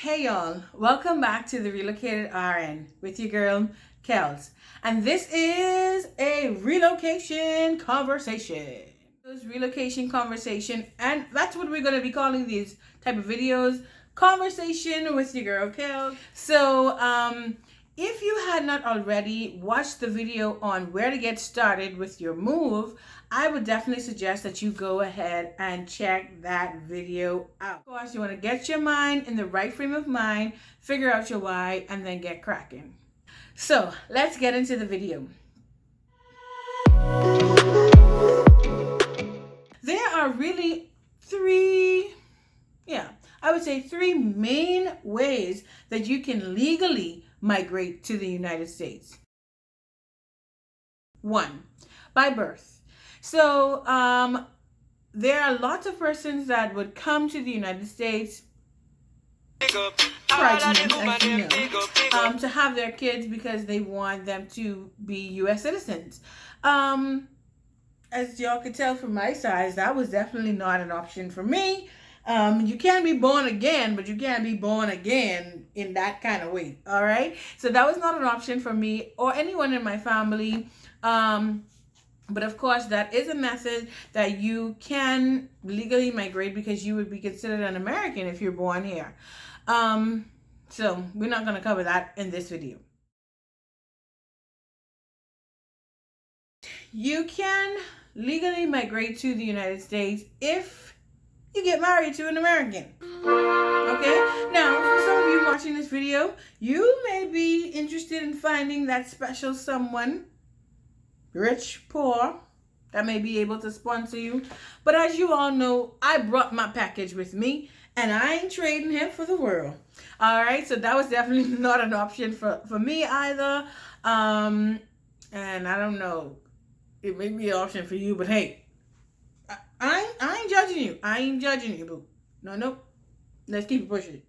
Hey y'all, welcome back to the Relocated RN with your girl, Kels. And this is a relocation conversation. Relocation conversation, and that's what we're going to be calling these type of videos, conversation with your girl, Kels. So, if you had not already watched the video on where to get started with your move, I would definitely suggest that you go ahead and check that video out. Of course, you want to get your mind in the right frame of mind, figure out your why, and then get cracking. So let's get into the video. There are really three main ways that you can legally migrate to the United States. 1, by birth. So there are lots of persons that would come to the United States pregnant, as you know, to have their kids because they want them to be U.S. citizens. As y'all could tell from my size, that was definitely not an option for me. You can be born again, but you can't be born again in that kind of way. All right. So that was not an option for me or anyone in my family. But of course, that is a method that you can legally migrate because you would be considered an American if you're born here. So we're not going to cover that in this video. You can legally migrate to the United States if you get married to an American. Okay? Now, for some of you watching this video, you may be interested in finding that special someone, rich, poor, that may be able to sponsor you. But as you all know, I brought my package with me, and I ain't trading him for the world. All right? So that was definitely not an option for me either. And I don't know. It may be an option for you, but hey, I ain't judging you. I ain't judging you, boo. No. Let's keep it pushing.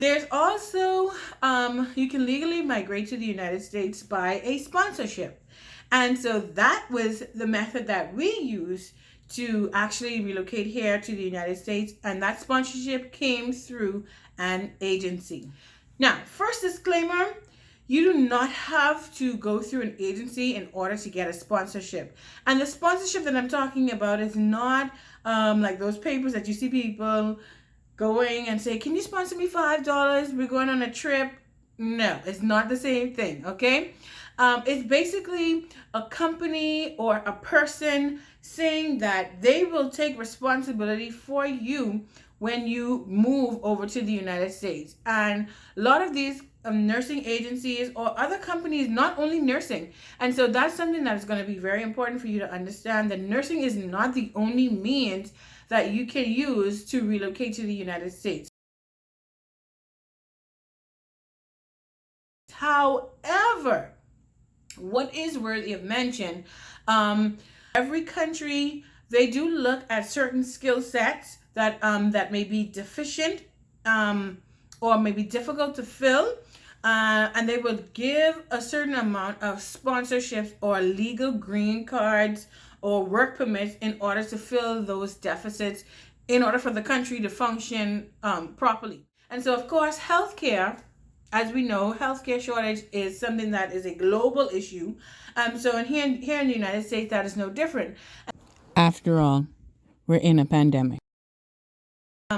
There's also, you can legally migrate to the United States by a sponsorship. And so that was the method that we used to actually relocate here to the United States. And that sponsorship came through an agency. Now, first disclaimer, you do not have to go through an agency in order to get a sponsorship. And the sponsorship that I'm talking about is not like those papers that you see people going and say, can you sponsor me $5? We're going on a trip. No, it's not the same thing, okay? It's basically a company or a person saying that they will take responsibility for you when you move over to the United States. And a lot of these nursing agencies or other companies, not only nursing. And so that's something that is going to be very important for you to understand, that nursing is not the only means that you can use to relocate to the United States. However, what is worthy of mention, every country, they do look at certain skill sets that that may be deficient or may be difficult to fill, and they will give a certain amount of sponsorships or legal green cards or work permits in order to fill those deficits in order for the country to function properly. And so, of course, healthcare, as we know, healthcare shortage is something that is a global issue. So here in the United States, that is no different. After all, we're in a pandemic.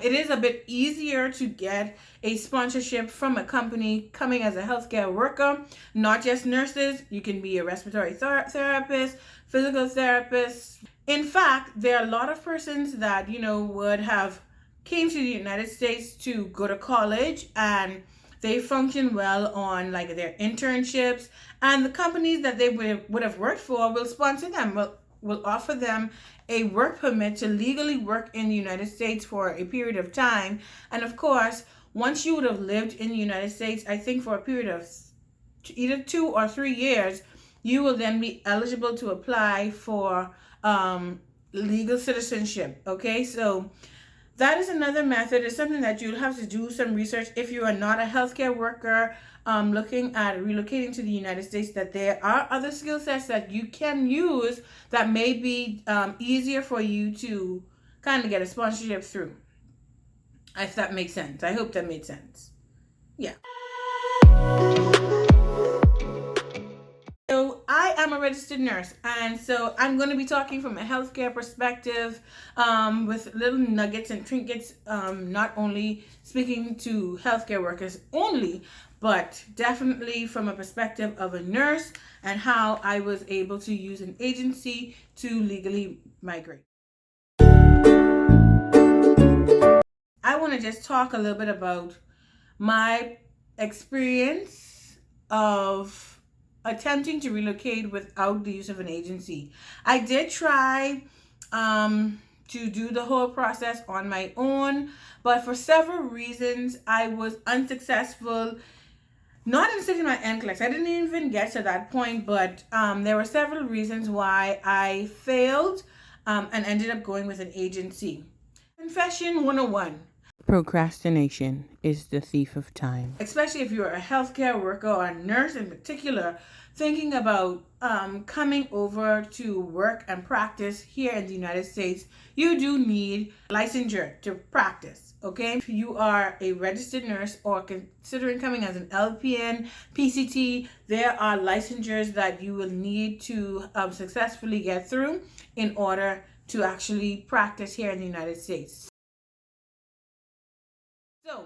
It is a bit easier to get a sponsorship from a company coming as a healthcare worker, not just nurses. You can be a respiratory therapist, physical therapist. In fact, there are a lot of persons that, would have came to the United States to go to college, and they function well on like their internships, and the companies that they would have worked for will sponsor them, will offer them a work permit to legally work in the United States for a period of time. And of course, once you would have lived in the United States, I think for a period of either 2 or 3 years, you will then be eligible to apply for legal citizenship. Okay, so that is another method. It's something that you'll have to do some research if you are not a healthcare worker looking at relocating to the United States, that there are other skill sets that you can use that may be easier for you to kind of get a sponsorship through. If that makes sense. I hope that made sense. Yeah. So I am a registered nurse, and so I'm going to be talking from a healthcare perspective, with little nuggets and trinkets, not only speaking to healthcare workers only, but definitely from a perspective of a nurse and how I was able to use an agency to legally migrate. I want to just talk a little bit about my experience of attempting to relocate without the use of an agency. I did try to do the whole process on my own, but for several reasons, I was unsuccessful. Not in sitting my NCLEX. I didn't even get to that point, but there were several reasons why I failed, and ended up going with an agency. Confession 101. Procrastination is the thief of time. Especially if you're a healthcare worker or a nurse in particular, thinking about coming over to work and practice here in the United States, you do need licensure to practice. Okay, if you are a registered nurse or considering coming as an LPN, PCT, there are licensures that you will need to successfully get through in order to actually practice here in the United States. So,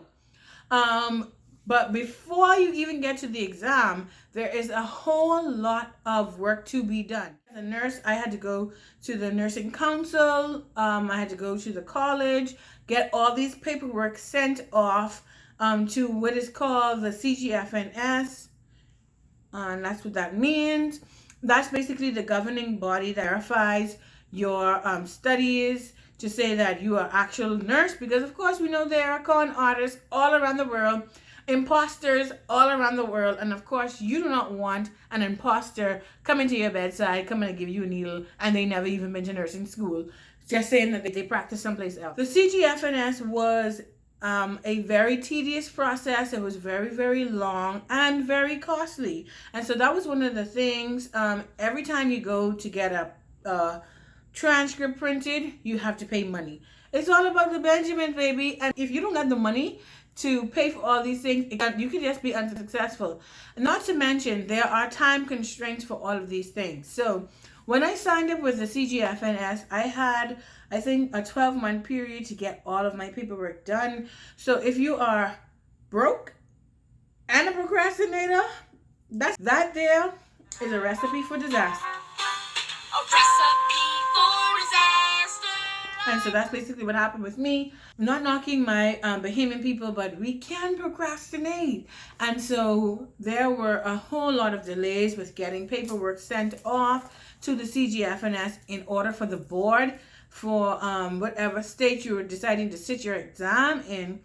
but before you even get to the exam, there is a whole lot of work to be done. As a nurse, I had to go to the nursing council. I had to go to the college, get all these paperwork sent off to what is called the CGFNS. And that's what that means. That's basically the governing body that verifies your studies to say that you are actual nurse, because of course we know there are con artists all around the world, imposters all around the world, and of course you do not want an imposter coming to your bedside, coming to give you a needle, and they never even been to nursing school, just saying that they practice someplace else. The CGFNS was a very tedious process. It was very, very long and very costly. And so that was one of the things, every time you go to get a transcript printed, you have to pay money. It's all about the Benjamin, baby. And if you don't have the money to pay for all these things, you could just be unsuccessful. Not to mention, there are time constraints for all of these things. So when I signed up with the CGFNS, I had, I think, a 12-month period to get all of my paperwork done. So if you are broke and a procrastinator, that there is a recipe for disaster. And so that's basically what happened with me. I'm not knocking my Bahamian people, but we can procrastinate. And so there were a whole lot of delays with getting paperwork sent off to the CGFNS in order for the board, for whatever state you were deciding to sit your exam in,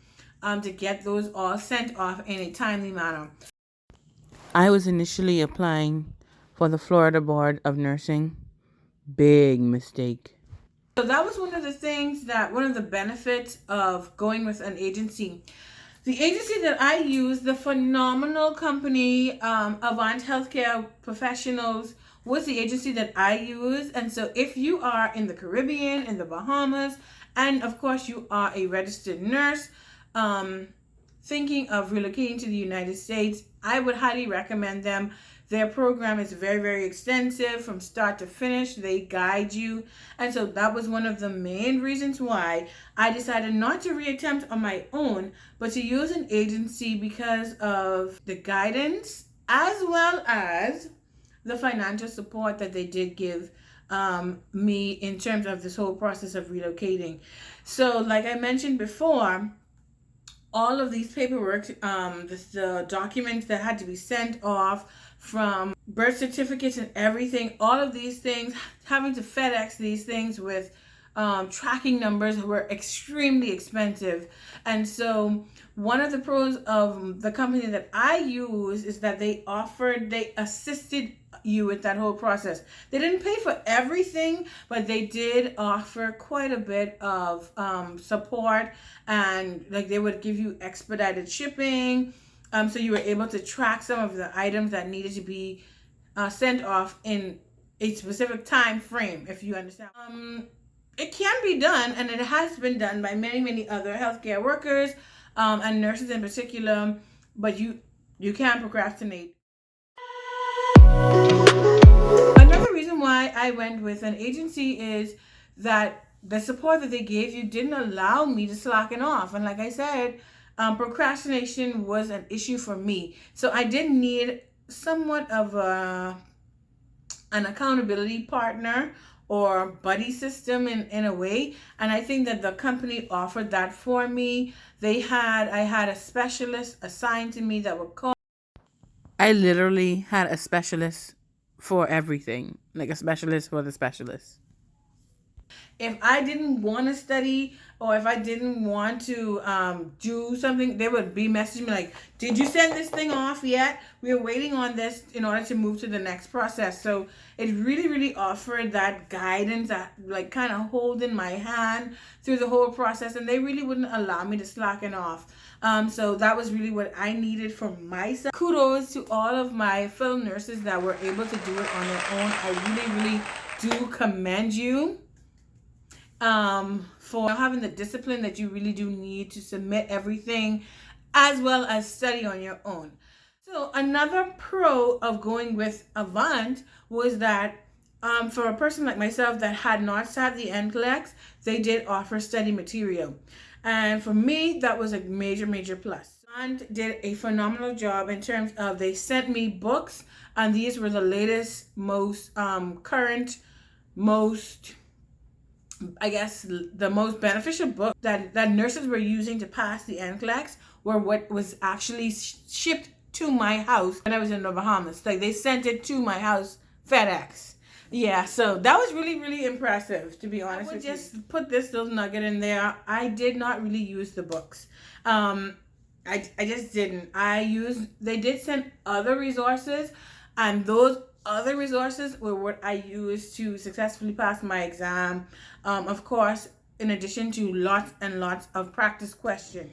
to get those all sent off in a timely manner. I was initially applying for the Florida Board of Nursing. Big mistake. So that was one of the things one of the benefits of going with an agency. The agency that I use, the phenomenal company, Avant Healthcare Professionals, was the agency that I use. And so if you are in the Caribbean, in the Bahamas, and of course you are a registered nurse, thinking of relocating to the United States, I would highly recommend them. Their program is very, very extensive from start to finish. They guide you. And so that was one of the main reasons why I decided not to reattempt on my own, but to use an agency, because of the guidance as well as the financial support that they did give me in terms of this whole process of relocating. So like I mentioned before, all of these paperwork, the documents that had to be sent off, from birth certificates and everything, all of these things, having to FedEx these things with tracking numbers, were extremely expensive. And so one of the pros of the company that I use is that they assisted you with that whole process. They didn't pay for everything, but they did offer quite a bit of support, and like they would give you expedited shipping. So you were able to track some of the items that needed to be sent off in a specific time frame, if you understand. it can be done, and it has been done by many, many other healthcare workers, and nurses in particular. But you can't procrastinate. Another reason why I went with an agency is that the support that they gave you didn't allow me to slacken off. And like I said, procrastination was an issue for me. So I did need somewhat of an accountability partner or buddy system in a way. And I think that the company offered that for me. I had a specialist assigned to me that would call. I literally had a specialist for everything, like a specialist for the specialist. If I didn't want to study or if I didn't want to do something, they would be messaging me like, "Did you send this thing off yet? We're waiting on this in order to move to the next process." So it really, really offered that guidance, that like kind of holding my hand through the whole process, and they really wouldn't allow me to slacken off. So that was really what I needed for myself. Kudos to all of my fellow nurses that were able to do it on their own. I really, really do commend you for having the discipline that you really do need to submit everything as well as study on your own. So another pro of going with Avant was that for a person like myself that had not sat the NCLEX, they did offer study material. And for me, that was a major, major plus. And did a phenomenal job in terms of they sent me books, and these were the latest, most current, most, I guess, the most beneficial book that nurses were using to pass the NCLEX were what was actually shipped to my house when I was in the Bahamas. Like they sent it to my house, FedEx. Yeah, so that was really, really impressive, to be honest with you. Just put this little nugget in there. I did not really use the books. I just didn't. They did send other resources, and those other resources were what I used to successfully pass my exam. Of course, in addition to lots and lots of practice questions.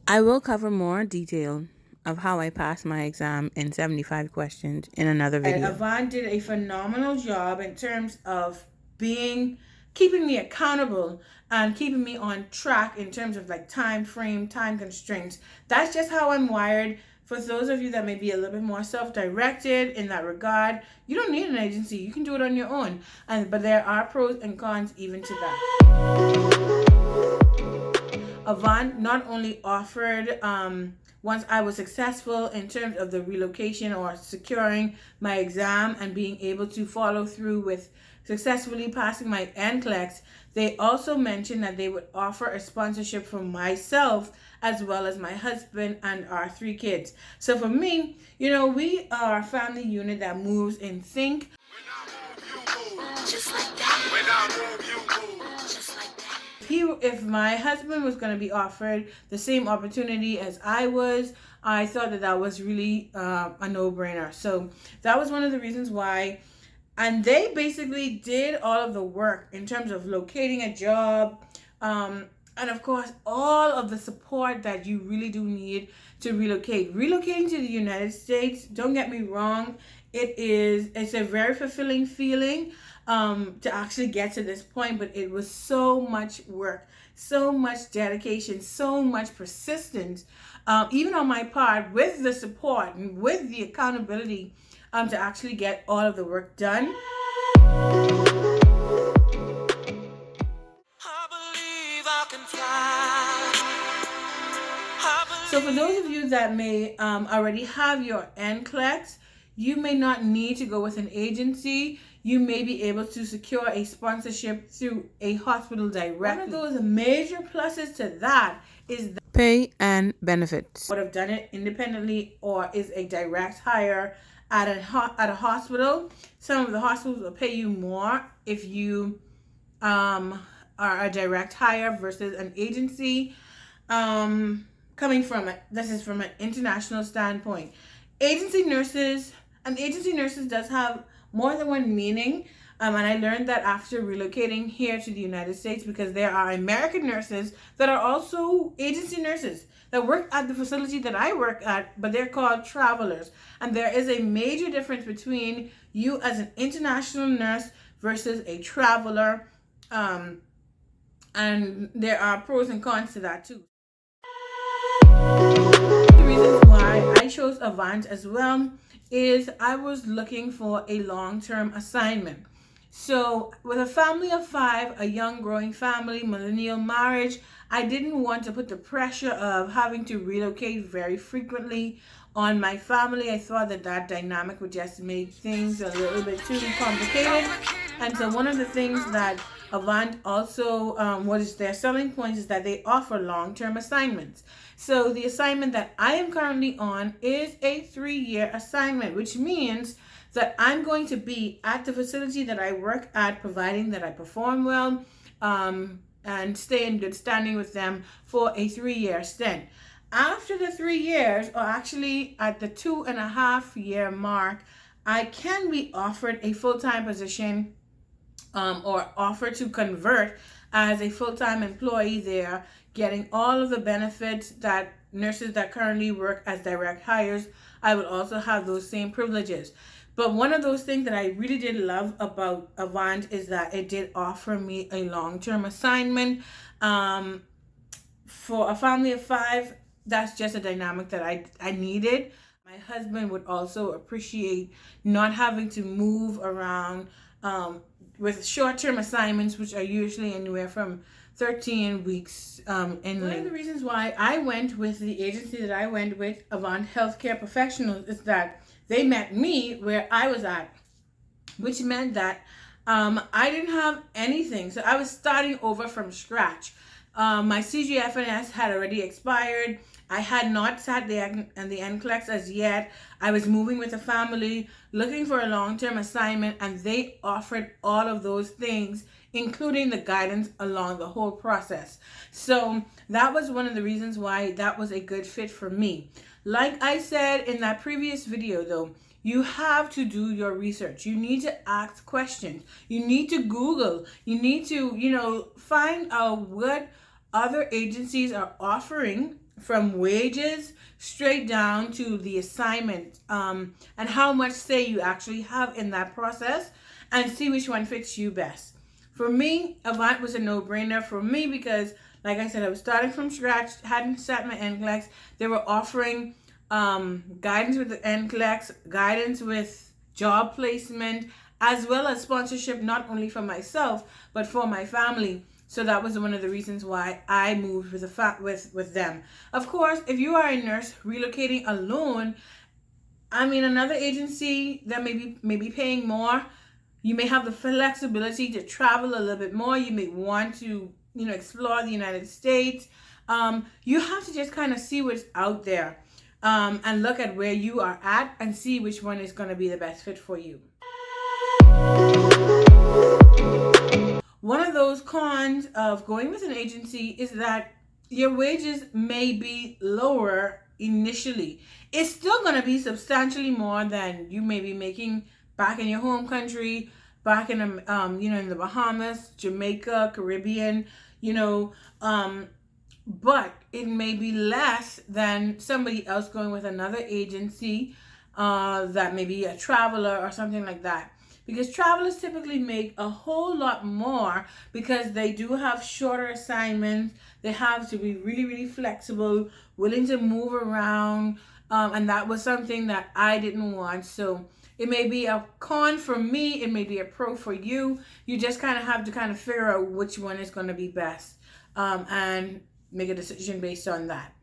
I will cover more detail of how I passed my exam in 75 questions in another video. Avant did a phenomenal job in terms of keeping me accountable and keeping me on track in terms of like time frame, time constraints. That's just how I'm wired. For those of you that may be a little bit more self-directed in that regard, you don't need an agency. You can do it on your own. But there are pros and cons even to that. Avant not only offered, once I was successful in terms of the relocation or securing my exam and being able to follow through with successfully passing my NCLEX, they also mentioned that they would offer a sponsorship for myself as well as my husband and our 3 kids. So for me, we are a family unit that moves in sync. Just like that. When I move, you move. Just like that. If my husband was going to be offered the same opportunity as I was, I thought that was really a no-brainer. So that was one of the reasons why. And they basically did all of the work in terms of locating a job, and of course, all of the support that you really do need to relocate. Relocating to the United States, don't get me wrong, it's a very fulfilling feeling to actually get to this point, but it was so much work, so much dedication, so much persistence, even on my part, with the support and with the accountability to actually get all of the work done. So for those of you that may already have your NCLEX, you may not need to go with an agency. You may be able to secure a sponsorship through a hospital directly. One of those major pluses to that is that pay and benefits. Would have done it independently or is a direct hire at a hospital. Some of the hospitals will pay you more if you are a direct hire versus an agency. This is from an international standpoint. Agency nurses does have more than one meaning. And I learned that after relocating here to the United States, because there are American nurses that are also agency nurses that work at the facility that I work at, but they're called travelers. And there is a major difference between you as an international nurse versus a traveler And there are pros and cons to that too. The reasons why I chose Avant as well is I was looking for a long-term assignment. So, with a family of five, a young growing family, millennial marriage, I didn't want to put the pressure of having to relocate very frequently on my family. I thought that that dynamic would just make things a little bit too complicated. And so, one of the things that Avant also, what is their selling point, is that they offer long term assignments. So, the assignment that I am currently on is a 3-year assignment, which means that I'm going to be at the facility that I work at, providing that I perform well and stay in good standing with them for a 3-year stint. After the 3 years, or actually at the 2.5 year mark, I can be offered a full time position or offer to convert as a full-time employee there, getting all of the benefits that nurses that currently work as direct hires. I would also have those same privileges. But one of those things that I really did love about Avant is that it did offer me a long-term assignment. For a family of five, that's just a dynamic that I needed. My husband would also appreciate not having to move around with short-term assignments, which are usually anywhere from 13 weeks in length. One of the reasons why I went with the agency that I went with, Avant Healthcare Professionals, is that they met me where I was at, which meant that I didn't have anything. So I was starting over from scratch. My CGFNS had already expired. I had not sat the NCLEX as yet. I was moving with a family, looking for a long-term assignment, and they offered all of those things, including the guidance along the whole process. So that was one of the reasons why that was a good fit for me. Like I said in that previous video though, you have to do your research. You need to ask questions. You need to Google. You need to, find out what other agencies are offering, from wages straight down to the assignment, and how much say you actually have in that process, and see which one fits you best. For me, Avant was a no-brainer for me because, like I said, I was starting from scratch, hadn't sat my NCLEX. They were offering guidance with the NCLEX, guidance with job placement, as well as sponsorship, not only for myself, but for my family. So that was one of the reasons why I moved with them. Of course, if you are a nurse relocating alone, another agency that may be paying more, you may have the flexibility to travel a little bit more. You may want to, explore the United States. You have to just kind of see what's out there, and look at where you are at and see which one is going to be the best fit for you. One of those cons of going with an agency is that your wages may be lower initially. It's still going to be substantially more than you may be making back in your home country, back in in the Bahamas, Jamaica, Caribbean, but it may be less than somebody else going with another agency that may be a traveler or something like that. Because travelers typically make a whole lot more because they do have shorter assignments. They have to be really, really flexible, willing to move around. And that was something that I didn't want. So it may be a con for me. It may be a pro for you. You just kind of have to figure out which one is going to be best, and make a decision based on that.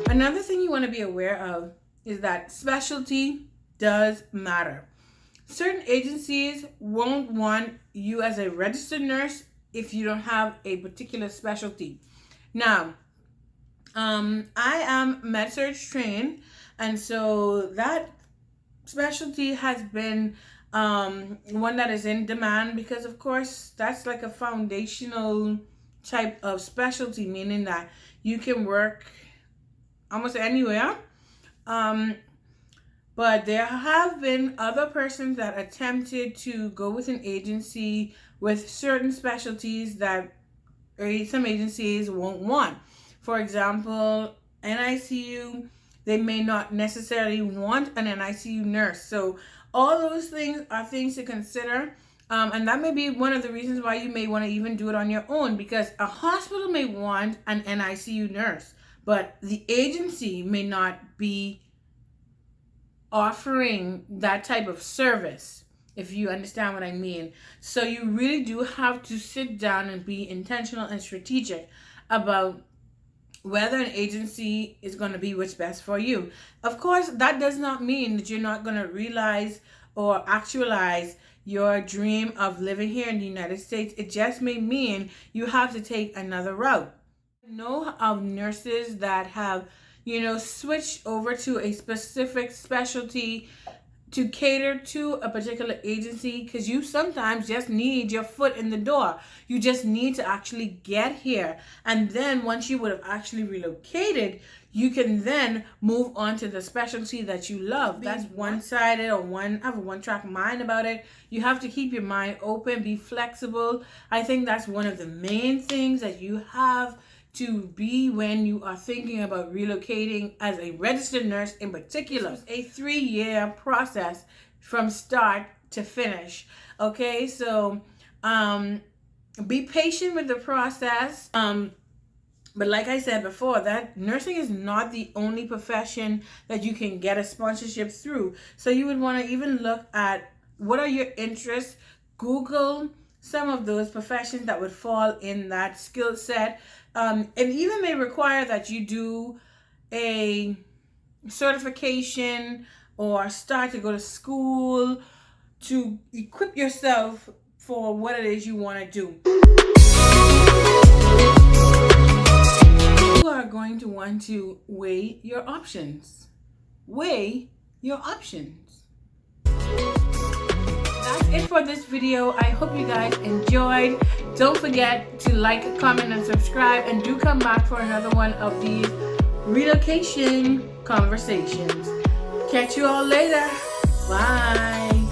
Another thing you want to be aware of is that specialty does matter. Certain agencies won't want you as a registered nurse if you don't have a particular specialty. Now, I am med-surg trained, and so that specialty has been one that is in demand because, of course, that's like a foundational type of specialty, meaning that you can work almost anywhere. But there have been other persons that attempted to go with an agency with certain specialties that some agencies won't want. For example, NICU, they may not necessarily want an NICU nurse. So all those things are things to consider. And that may be one of the reasons why you may want to even do it on your own, because a hospital may want an NICU nurse, but the agency may not be offering that type of service, if you understand what I mean. So you really do have to sit down and be intentional and strategic about whether an agency is going to be what's best for you. Of course, that does not mean that you're not going to realize or actualize your dream of living here in the United States. It just may mean you have to take another route. I know of nurses that have, switched over to a specific specialty to cater to a particular agency, because you sometimes just need your foot in the door. You just need to actually get here. And then once you would have actually relocated, you can then move on to the specialty that you love. That's one-sided or have a one-track mind about it. You have to keep your mind open, be flexible. I think that's one of the main things that you have to be when you are thinking about relocating as a registered nurse in particular. It's a 3-year process from start to finish. Okay, so be patient with the process. But like I said before, that nursing is not the only profession that you can get a sponsorship through. So you would want to even look at what are your interests. Google some of those professions that would fall in that skill set. It even may require that you do a certification or start to go to school to equip yourself for what it is you want to do. You are going to want to weigh your options. Weigh your options. That's it for this video. I hope you guys enjoyed. Don't forget to like, comment, and subscribe, and do come back for another one of these relocation conversations. Catch you all later. Bye.